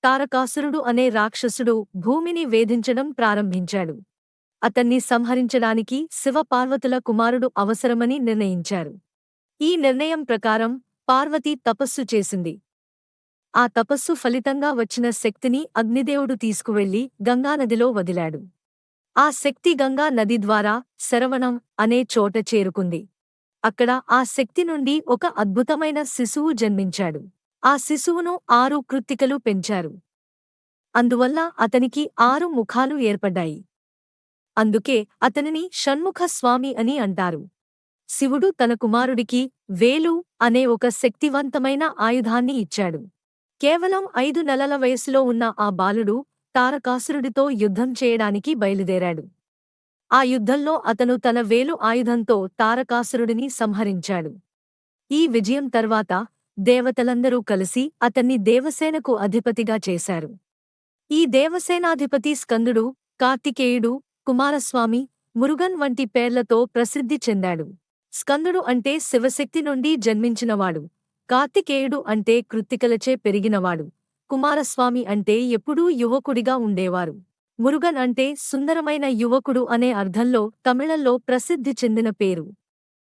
తారకాసురుడు అనే రాక్షసుడు భూమిని వేధించడం ప్రారంభించాడు. అతన్ని సంహరించడానికి శివపార్వతుల కుమారుడు అవసరమని నిర్ణయించారు. ఈ నిర్ణయం ప్రకారం పార్వతి తపస్సు చేసింది. ఆ తపస్సు ఫలితంగా వచ్చిన శక్తిని అగ్నిదేవుడు తీసుకువెళ్లి గంగానదిలో వదిలాడు. ఆ శక్తి గంగా నది ద్వారా శరవణం అనే చోట చేరుకుంది. అక్కడ ఆ శక్తి నుండి ఒక అద్భుతమైన శిశువు జన్మించాడు. ఆ శిశువును 6 కృత్తికలు పెంచారు. అందువల్ల అతనికి 6 ముఖాలు ఏర్పడ్డాయి. అందుకే అతనిని షణ్ముఖ స్వామి అని అంటారు. శివుడు తన కుమారుడికి వేలు అనే ఒక శక్తివంతమైన ఆయుధాన్ని ఇచ్చాడు. కేవలం 5 నెలల వయసులో ఉన్న ఆ బాలుడు తారకాసురుడితో యుద్ధం చేయడానికి బయలుదేరాడు. ఆ యుద్ధంలో అతను తన వేలు ఆయుధంతో తారకాసురుడిని సంహరించాడు. ఈ విజయం తర్వాత దేవతలందరూ కలిసి అతన్ని దేవసేనకు అధిపతిగా చేశారు. ఈ దేవసేనాధిపతి స్కందుడు, కార్తికేయుడు, కుమారస్వామి, మురుగన్ వంటి పేర్లతో ప్రసిద్ధి చెందాడు. స్కందుడు అంటే శివశక్తి నుండి జన్మించినవాడు, కార్తికేయుడు అంటే కృత్తికలచే పెరిగినవాడు, కుమారస్వామి అంటే ఎప్పుడూ యువకుడిగా ఉండేవారు, మురుగన్ అంటే సుందరమైన యువకుడు అనే అర్థంలో తమిళంలో ప్రసిద్ధి చెందిన పేరు.